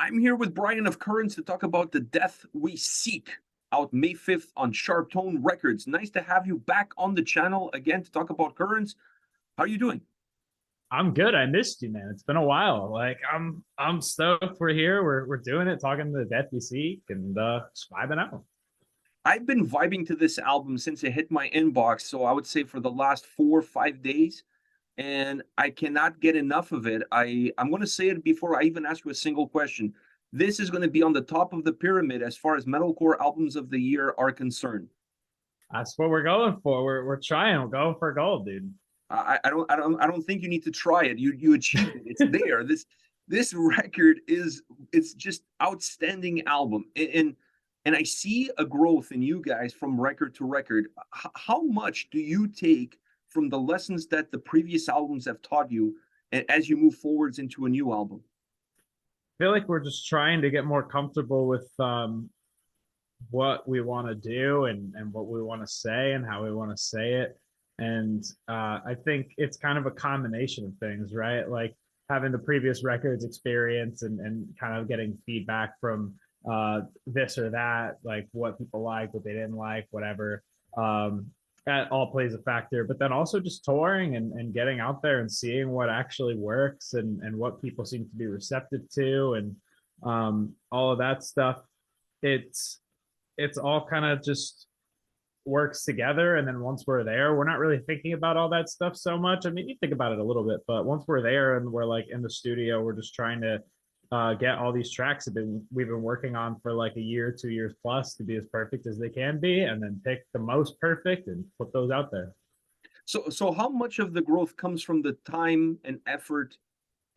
I'm here with Brian of Currents to talk about The Death We Seek, out May 5th on Sharp Tone Records. Nice to have you back on the channel again to talk about Currents. How are you doing? I'm good. I missed you, man. It's been a while. I'm stoked we're here. We're doing it, talking to the Death We Seek and just vibing out. I've been vibing to this album since it hit my inbox, so I would say for the last 4 or 5 days, and I cannot get enough of it. I'm going to say it before I even ask you a single question. This is going to be on the top of the pyramid as far as metalcore albums of the year are concerned. That's what we're going for. We're trying. We're going for gold, dude. I don't think you need to try it. You achieved it. It's there. This record is it's just outstanding album. And I see a growth in you guys from record to record. How much do you take from the lessons that the previous albums have taught you as you move forwards into a new album? I feel like we're just trying to get more comfortable with what we want to do and what we want to say and how we want to say it. And I think it's kind of a combination of things, right? Like having the previous records experience and kind of getting feedback from this or that, like what people like, what they didn't like, whatever. That all plays a factor. But then also just touring and getting out there and seeing what actually works and what people seem to be receptive to and all of that stuff. It's it's all kind of just works together. And then once we're there, we're not really thinking about all that stuff so much. I mean, you think about it a little bit, but once we're there and we're like in the studio, we're just trying to get all these tracks we've been working on for like a year, 2 years plus to be as perfect as they can be, and then pick the most perfect and put those out there. So how much of the growth comes from the time and effort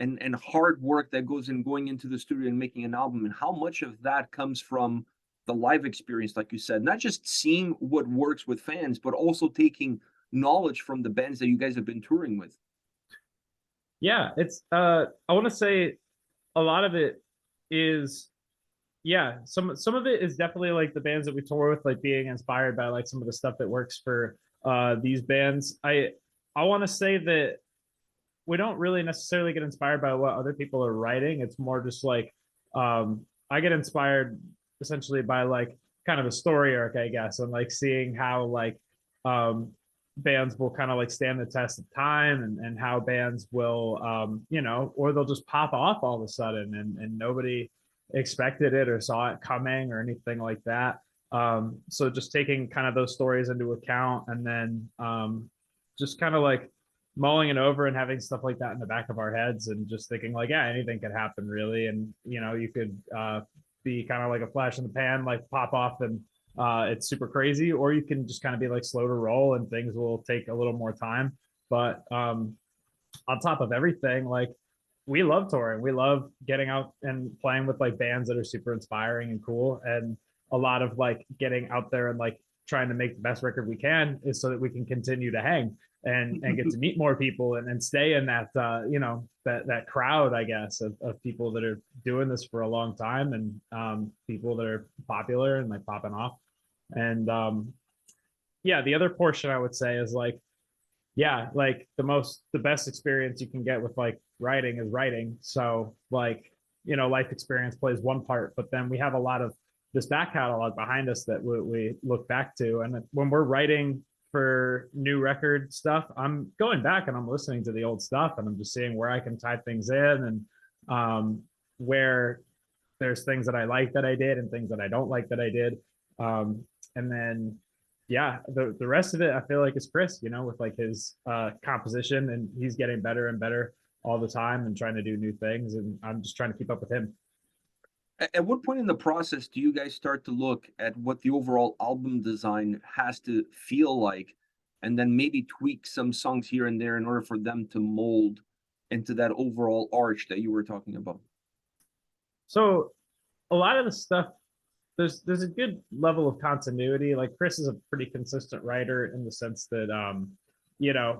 and hard work that goes in going into the studio and making an album, and how much of that comes from the live experience, like you said, not just seeing what works with fans, but also taking knowledge from the bands that you guys have been touring with? Yeah, it's I want to say a lot of it is, yeah, some of it is definitely like the bands that we tour with, like being inspired by like some of the stuff that works for these bands. I want to say that we don't really necessarily get inspired by what other people are writing. It's more just like I get inspired essentially by like kind of a story arc, I guess, and like seeing how like um bands will kind of like stand the test of time and how bands will or they'll just pop off all of a sudden and nobody expected it or saw it coming or anything like that. So just taking kind of those stories into account and then just kind of like mulling it over and having stuff like that in the back of our heads and just thinking like, yeah, anything could happen really. And, you could be kind of like a flash in the pan, like pop off and it's super crazy, or you can just kind of be like slow to roll and things will take a little more time. But on top of everything, like we love touring. We love getting out and playing with like bands that are super inspiring and cool. And a lot of like getting out there and like trying to make the best record we can is so that we can continue to hang and get to meet more people and stay in that that crowd, I guess, of people that are doing this for a long time and people that are popular and like popping off. And yeah, the other portion I would say is like, yeah, like the best experience you can get with like writing is writing. So like, life experience plays one part, but then we have a lot of this back catalog behind us that we look back to. And when we're writing for new record stuff, I'm going back and I'm listening to the old stuff and I'm just seeing where I can tie things in and where there's things that I like that I did and things that I don't like that I did. And then yeah, the rest of it I feel like is Chris, with like his composition, and he's getting better and better all the time and trying to do new things, and I'm just trying to keep up with him. At what point in the process do you guys start to look at what the overall album design has to feel like, and then maybe tweak some songs here and there in order for them to mold into that overall arch that you were talking about? So a lot of the stuff, there's a good level of continuity. Like Chris is a pretty consistent writer in the sense that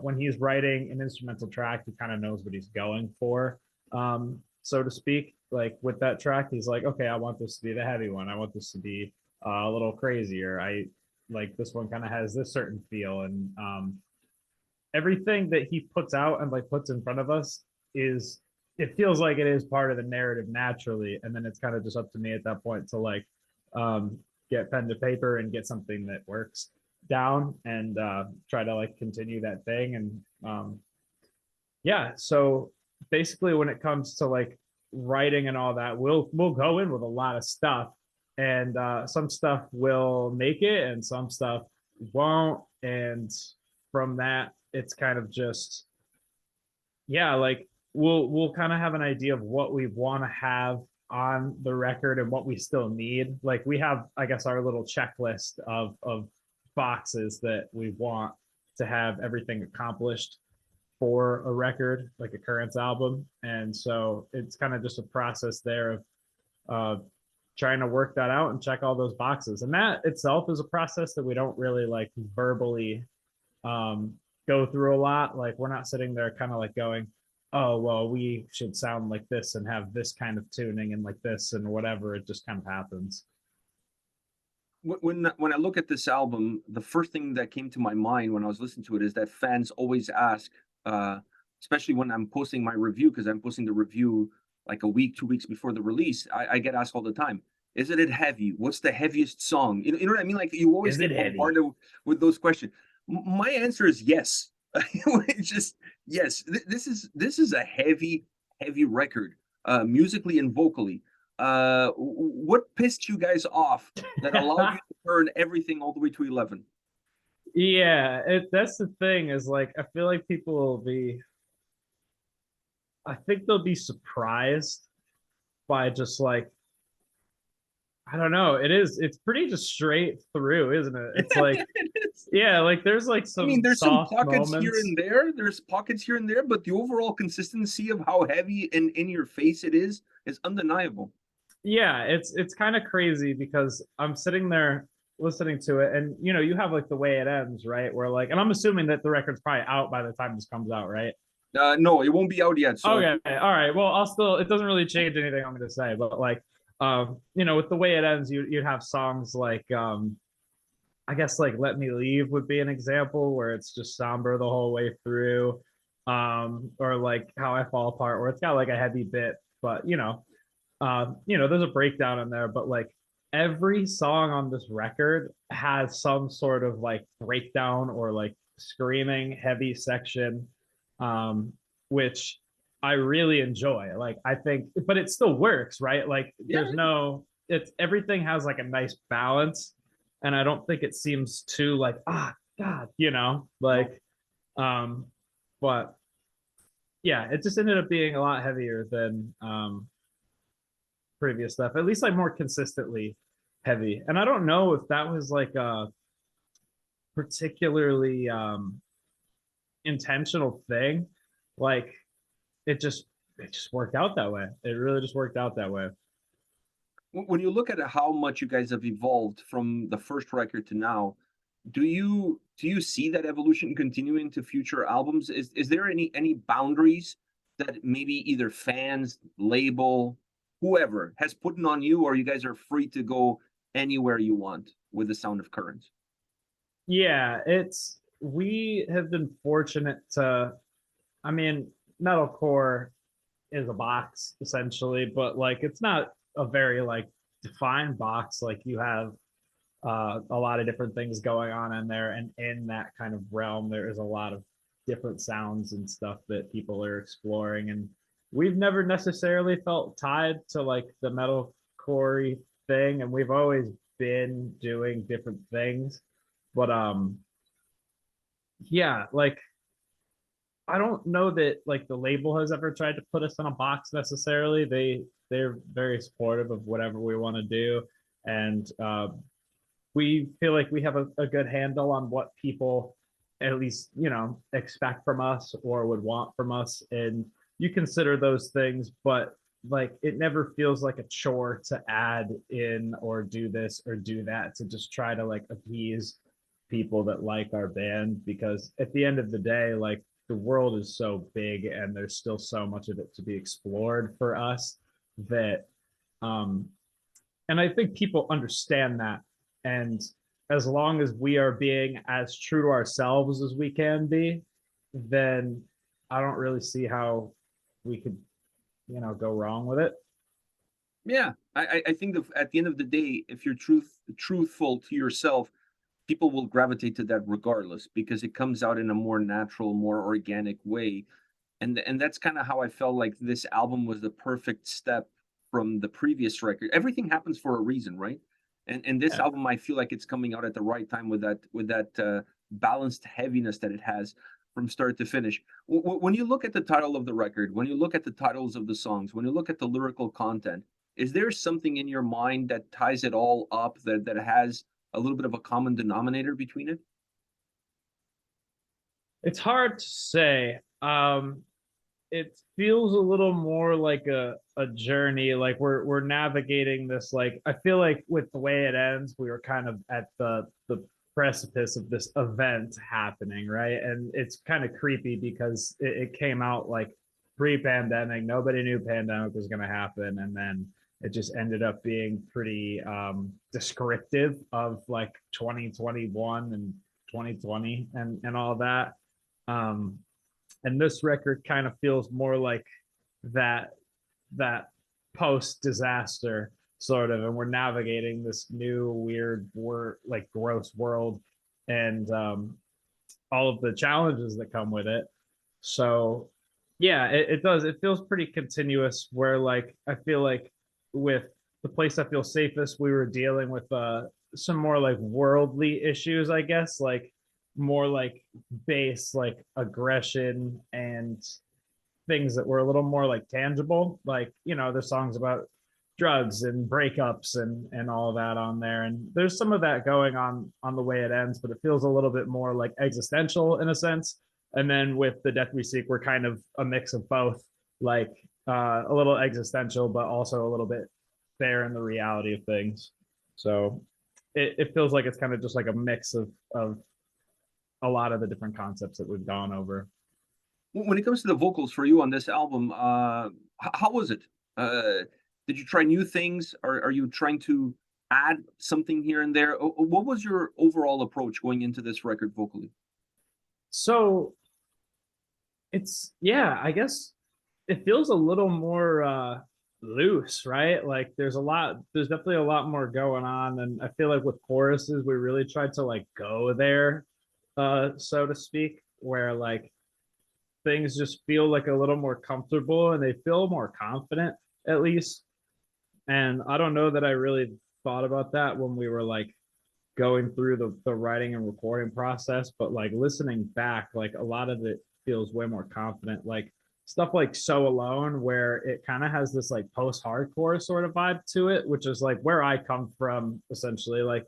when he's writing an instrumental track, he kind of knows what he's going for, so to speak. Like with that track, he's like, okay, I want this to be the heavy one. I want this to be a little crazier. I like this one kind of has this certain feel, and everything that he puts out and like puts in front of us is it feels like it is part of the narrative naturally, and then it's kind of just up to me at that point to like um get pen to paper and get something that works down, and try to like continue that thing. And yeah, so basically when it comes to like writing and all that, we'll go in with a lot of stuff, and some stuff will make it and some stuff won't. And from that, it's kind of just, yeah, like we'll kind of have an idea of what we want to have on the record and what we still need. Like we have, I guess, our little checklist of boxes that we want to have everything accomplished for a record, like a Currents album. And so it's kind of just a process there of trying to work that out and check all those boxes. And that itself is a process that we don't really like verbally um, go through a lot. Like we're not sitting there kind of like going, oh, well, we should sound like this and have this kind of tuning and like this and whatever. It just kind of happens. When I look at this album, the first thing that came to my mind when I was listening to it is that fans always ask, especially when I'm posting my review, because I'm posting the review like a week, 2 weeks before the release. I get asked all the time, isn't it heavy? What's the heaviest song? You know what I mean? Like you always Is get it heavy? bombarded with those questions. My answer is yes. It's just yes. This is a heavy record, musically and vocally. What pissed you guys off that allowed you to turn everything all the way to 11? Yeah, that's the thing is like I feel like people will be, I think they'll be surprised by just like, I don't know, it's pretty just straight through, isn't it? It's like, yeah, like there's like I mean, some there's some soft pockets here moments. and there. There's pockets here and there, but the overall consistency of how heavy and in your face it is undeniable. Yeah, it's kind of crazy because I'm sitting there listening to it, and you know, you have like the way it ends, right? Where like, and I'm assuming that the record's probably out by the time this comes out, right? No, it won't be out yet. So Okay, all right. Well, I'll still, it doesn't really change anything I'm going to say, but like, you know, with the way it ends, you'd have songs like, I guess like "Let Me Leave" would be an example where it's just somber the whole way through, or like "How I Fall Apart" where it's got like a heavy bit, but you know, there's a breakdown in there, but like every song on this record has some sort of like breakdown or like screaming heavy section, um, which I really enjoy. Like I think, but it still works, right? Like yeah, there's no, it's everything has like a nice balance, and I don't think it seems too like God, you know, no. like but yeah, it just ended up being a lot heavier than previous stuff, at least like more consistently heavy. And I don't know if that was like a particularly intentional thing. Like it just worked out that way. It really just worked out that way. When you look at how much you guys have evolved from the first record to now, do you see that evolution continuing to future albums? Is there any boundaries that maybe either fans, label, whoever has put on you, or you guys are free to go anywhere you want with the sound of Currents? Yeah, it's, we have been fortunate to, I mean, metalcore is a box essentially, but like it's not a very like defined box. Like you have a lot of different things going on in there, and in that kind of realm there is a lot of different sounds and stuff that people are exploring, and we've never necessarily felt tied to like the metalcore thing, and we've always been doing different things. But yeah, like I don't know that like the label has ever tried to put us in a box necessarily. They're very supportive of whatever we want to do, and we feel like we have a good handle on what people at least, you know, expect from us or would want from us. And you consider those things, but like it never feels like a chore to add in or do this or do that to just try to like appease people that like our band, because at the end of the day, like the world is so big and there's still so much of it to be explored for us that um and I think people understand that. And as long as we are being as true to ourselves as we can be, then I don't really see how we could go wrong with it. Yeah, I think that at the end of the day, if you're truthful to yourself, people will gravitate to that regardless because it comes out in a more natural, more organic way. And that's kind of how I felt like this album was the perfect step from the previous record. Everything happens for a reason, right? And this Yeah. album, I feel like it's coming out at the right time with that balanced heaviness that it has from start to finish. When you look at the title of the record, when you look at the titles of the songs, when you look at the lyrical content, is there something in your mind that ties it all up that has a little bit of a common denominator between it? It's hard to say. It feels a little more like a journey, like we're navigating this. Like I feel like with the way it ends, we were kind of at the precipice of this event happening, right? And it's kind of creepy because it came out like pre-pandemic. Nobody knew pandemic was going to happen, and then it just ended up being pretty descriptive of like 2021 and 2020 and all that. um and this record kind of feels more like that that post disaster sort of, and we're navigating this new weird like gross world, and all of the challenges that come with it. So yeah, it does, it feels pretty continuous, where like I feel like with the place I feel safest, we were dealing with some more like worldly issues, I guess, like more like base like aggression and things that were a little more like tangible, like there's songs about drugs and breakups and all that on there, and there's some of that going on the way it ends, but it feels a little bit more like existential in a sense. And then with the Death We Seek, we're kind of a mix of both, like a little existential but also a little bit fair in the reality of things. So it feels like it's kind of just like a mix of a lot of the different concepts that we've gone over. When it comes to the vocals for you on this album, how was it? Did you try new things? Are you trying to add something here and there? What was your overall approach going into this record vocally? So it's, yeah, I guess it feels a little more loose, right? Like there's definitely a lot more going on, and I feel like with choruses we really tried to like go there, so to speak, where like things just feel like a little more comfortable and they feel more confident, at least. And I don't know that I really thought about that when we were like going through the writing and recording process, but like listening back, like a lot of it feels way more confident. Like stuff like So Alone, where it kind of has this like post-hardcore sort of vibe to it, which is like where I come from essentially. Like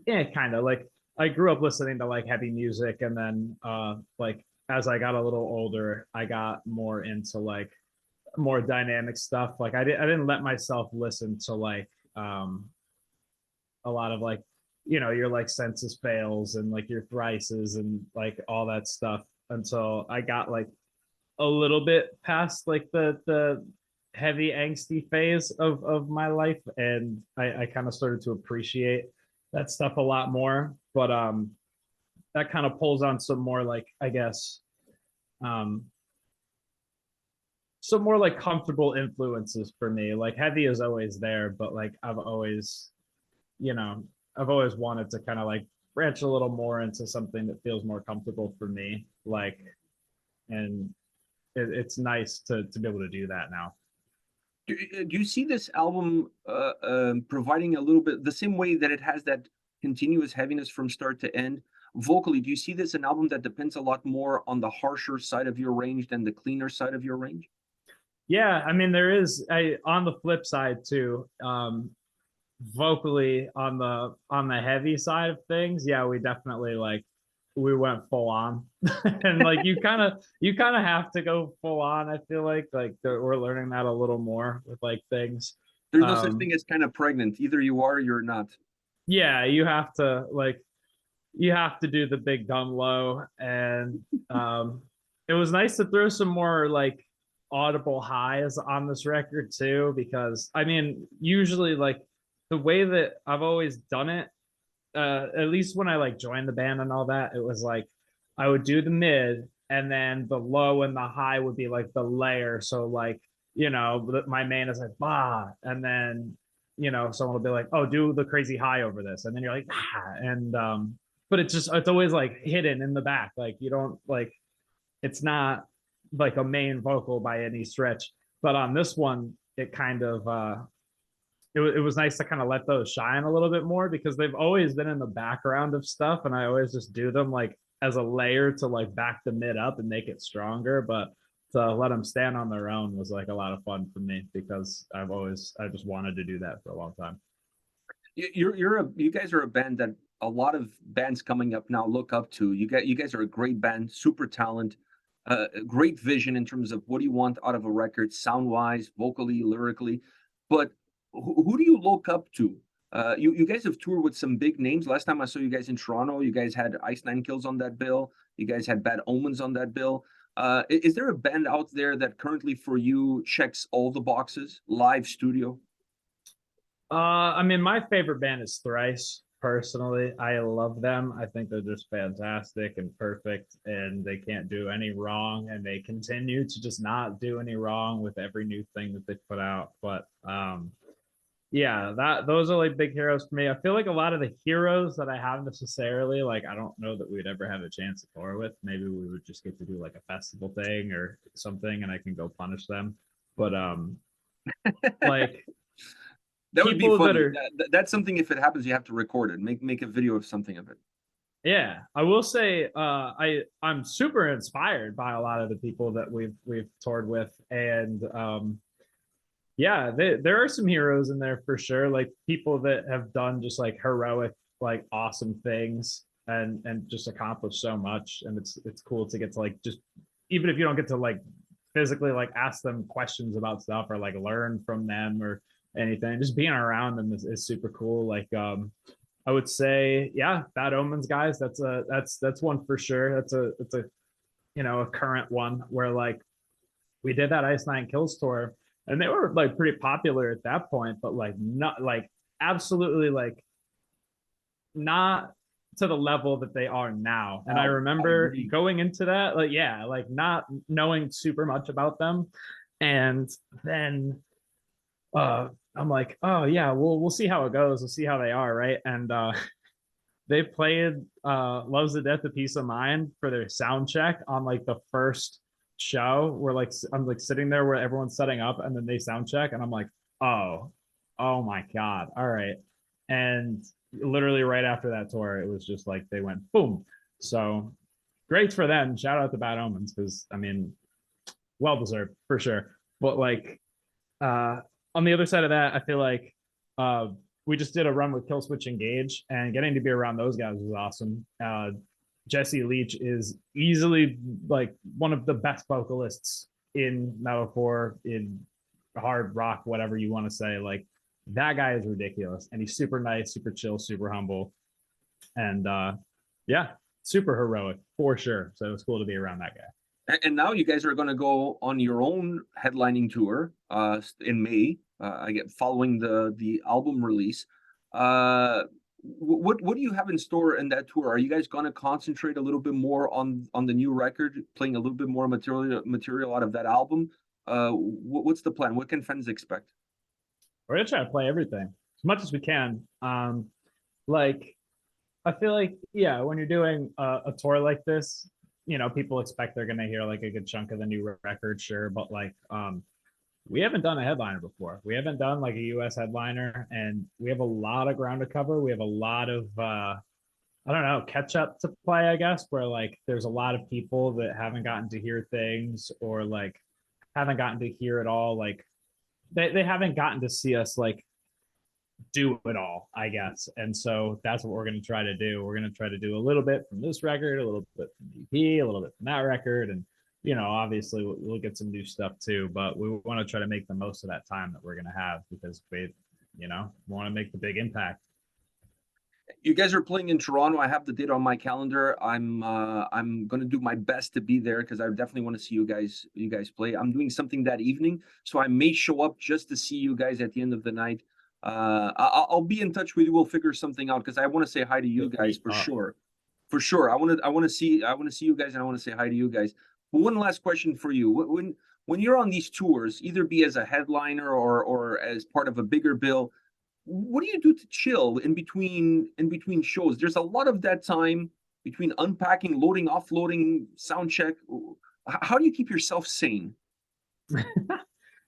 yeah, kind of like I grew up listening to like heavy music, and then like as I got a little older, I got more into like more dynamic stuff. Like I didn't let myself listen to like a lot of like your like Census Fails and like your Thrices and like all that stuff until I got like a little bit past like the heavy angsty phase of my life, and I kind of started to appreciate that stuff a lot more. But that kind of pulls on some more like, I guess, um some more like comfortable influences for me. Like heavy is always there, but like you know, I've always wanted to kind of like branch a little more into something that feels more comfortable for me. Like, and it's nice to be able to do that now. Do you see this album providing a little bit the same way that it has that continuous heaviness from start to end? Vocally, do you see this an album that depends a lot more on the harsher side of your range than the cleaner side of your range? Yeah, I mean there is I on the flip side too. Vocally on the heavy side of things, yeah, we definitely like we went full on. And like you kind of have to go full on. I feel like we're learning that a little more with like things. There's no such um thing as kind of pregnant. Either you are or you're not. yeah, you have to do the big dumb low. And it was nice to throw some more like audible highs on this record too, because I mean usually like the way that I've always done it, at least when I like joined the band and all that, it was like I would do the mid and then the low and the high would be like the layer. So like you know, my main is like, bah, and then, you know, someone will be like, oh, do the crazy high over this. And then you're like, ah, and, but it's just, it's always like hidden in the back. Like you don't like, it's not like a main vocal by any stretch. But on this one, it kind of, it was nice to kind of let those shine a little bit more because they've always been in the background of stuff. And I always just do them like as a layer to like back the mid up and make it stronger. But to let them stand on their own was like a lot of fun for me because I just wanted to do that for a long time. You guys are a band that a lot of bands coming up now look up to. You guys are a great band, super talent, great vision in terms of what do you want out of a record, sound wise, vocally, lyrically. But who do you look up to? You guys have toured with some big names. Last time I saw you guys in Toronto, you guys had Ice Nine Kills on that bill. You guys had Bad Omens on that bill. Is there a band out there that currently for you checks all the boxes? Live studio? I mean, my favorite band is Thrice. Personally, I love them. I think they're just fantastic and perfect, and they can't do any wrong. And they continue to just not do any wrong with every new thing that they put out. But yeah, that those are like big heroes for me. I feel like a lot of the heroes that I have necessarily like I don't know that we'd ever have a chance to tour with. Maybe we would just get to do like a festival thing or something, and I can go punish them. But like That would be people that funny. are That's something. If it happens, you have to record it. Make a video of something of it. yeah, I will say I'm super inspired by a lot of the people that we've toured with, and yeah, there are some heroes in there for sure, like people that have done just like heroic, like awesome things and just accomplished so much, and it's cool to get to like just even if you don't get to like physically like ask them questions about stuff or like learn from them or anything, just being around them is super cool. Like I would say, yeah, Bad Omens guys. That's one for sure. That's a you know a current one where like we did that Ice Nine Kills tour, and they were like pretty popular at that point, but like not like absolutely like not to the level that they are now. And I remember going into that, like yeah, like not knowing super much about them, and then I'm like, oh yeah, we'll see how it goes. We'll see how they are, right? And they played Loves the Death of Peace of Mind for their sound check on like the first show where like I'm like sitting there where everyone's setting up and then they sound check and I'm like, oh my God. All right. And literally right after that tour, it was just like they went boom. So great for them. Shout out to Bad Omens because I mean, well deserved for sure. But like on the other side of that, I feel like we just did a run with Killswitch Engage, and getting to be around those guys was awesome. Jesse Leach is easily like one of the best vocalists in metalcore, in hard rock, whatever you want to say. Like that guy is ridiculous, and he's super nice, super chill, super humble, and yeah, super heroic for sure. So it was cool to be around that guy. And now you guys are going to go on your own headlining tour in May. I get following the album release. What do you have in store in that tour? Are you guys going to concentrate a little bit more on the new record, playing a little bit more material out of that album? What's the plan? What can fans expect? We're gonna try to play everything as much as we can. Like I feel like yeah, when you're doing a tour like this, you know, people expect they're gonna hear like a good chunk of the new record, sure, but like we haven't done a headliner before. We haven't done like a US headliner, and we have a lot of ground to cover. We have a lot of I don't know, catch up to play, I guess, where like there's a lot of people that haven't gotten to hear things or like haven't gotten to hear it all. Like they haven't gotten to see us like do it all, I guess. And so that's what we're going to try to do. We're going to try to do a little bit from this record, a little bit from EP, a little bit from that record. And, you know, obviously we'll get some new stuff too, but we want to try to make the most of that time that we're going to have because we, you know, want to make the big impact. You guys are playing in Toronto. I have the date on my calendar. I'm going to do my best to be there because I definitely want to see you guys play. I'm doing something that evening, so I may show up just to see you guys at the end of the night. I'll be in touch with you. We'll figure something out because I want to say hi to you guys for sure. For sure. I want to see you guys, and I want to say hi to you guys. But one last question for you. when you're on these tours, either be as a headliner or as part of a bigger bill, what do you do to chill in between shows? There's a lot of that time between unpacking, loading, offloading, sound check. How do you keep yourself sane?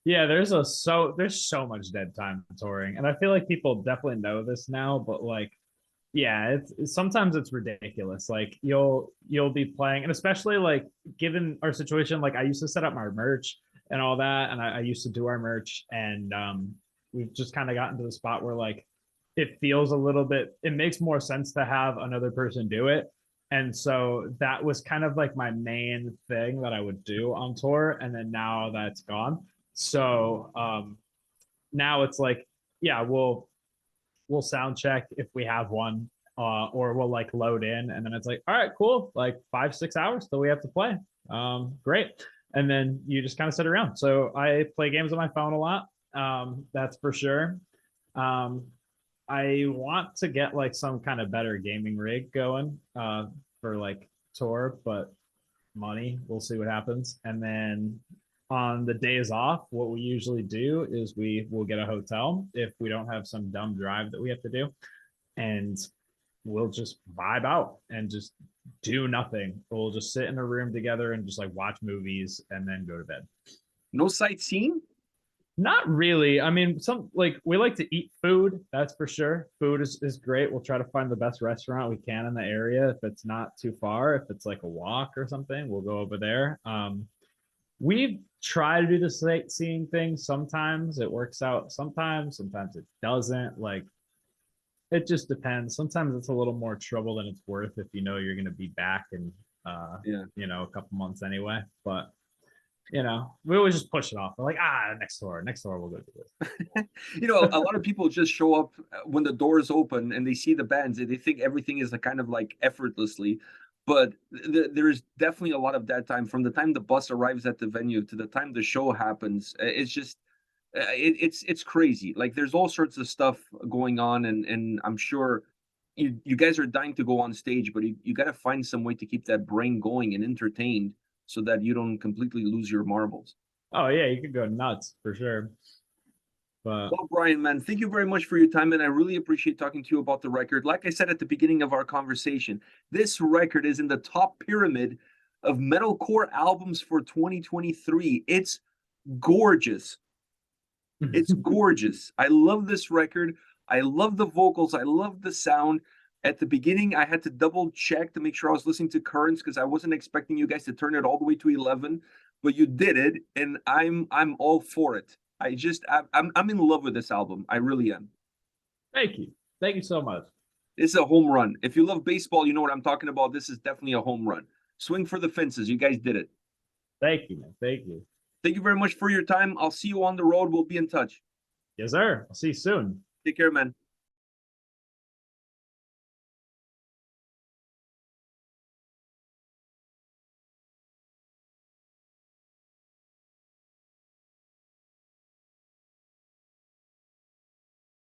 Yeah, there's so much dead time touring, and I feel like people definitely know this now, but like, yeah, sometimes it's ridiculous. Like you'll be playing, and especially like given our situation, like I used to set up my merch and all that, and I used to do our merch, and we've just kind of gotten to the spot where like it feels a little bit, it makes more sense to have another person do it. And so that was kind of like my main thing that I would do on tour, and then now that's gone. So now it's like, yeah, we'll sound check if we have one, or we'll like load in, and then it's like, all right, cool, like 5-6 hours till we have to play. Great. And then you just kind of sit around. So I play games on my phone a lot. That's for sure. I want to get like some kind of better gaming rig going for like tour, but money, we'll see what happens. And then on the days off, what we usually do is we will get a hotel if we don't have some dumb drive that we have to do, and we'll just vibe out and just do nothing. We'll just sit in a room together and just like watch movies and then go to bed. No sightseeing? Not really. I mean, some like we like to eat food, that's for sure. Food is great. We'll try to find the best restaurant we can in the area. If it's not too far, if it's like a walk or something, we'll go over there. We've tried to do the sightseeing thing. Sometimes it works out, sometimes it doesn't. Like it just depends. Sometimes it's a little more trouble than it's worth if you know you're going to be back in Yeah. a couple months anyway. But we always just push it off. We're like, next tour we'll go do this. A lot of people just show up when the doors open and they see the bands and they think everything is kind of like effortlessly, but there's definitely a lot of that time from the time the bus arrives at the venue to the time the show happens. It's just it's crazy. Like there's all sorts of stuff going on, and I'm sure you guys are dying to go on stage, but you got to find some way to keep that brain going and entertained so that you don't completely lose your marbles. Oh yeah, you could go nuts for sure. But Well, Brian, man, thank you very much for your time, and I really appreciate talking to you about the record. Like I said at the beginning of our conversation, this record is in the top pyramid of metalcore albums for 2023. It's gorgeous. It's gorgeous. I love this record. I love the vocals. I love the sound. At the beginning, I had to double check to make sure I was listening to currents because I wasn't expecting you guys to turn it all the way to 11, but you did it, and I'm all for it. I'm in love with this album. I really am. Thank you so much. It's a home run. If you love baseball, you know what I'm talking about. This is definitely a home run. Swing for the fences. You guys did it. Thank you, man. Thank you. Thank you very much for your time. I'll see you on the road. We'll be in touch. Yes, sir. I'll see you soon. Take care, man.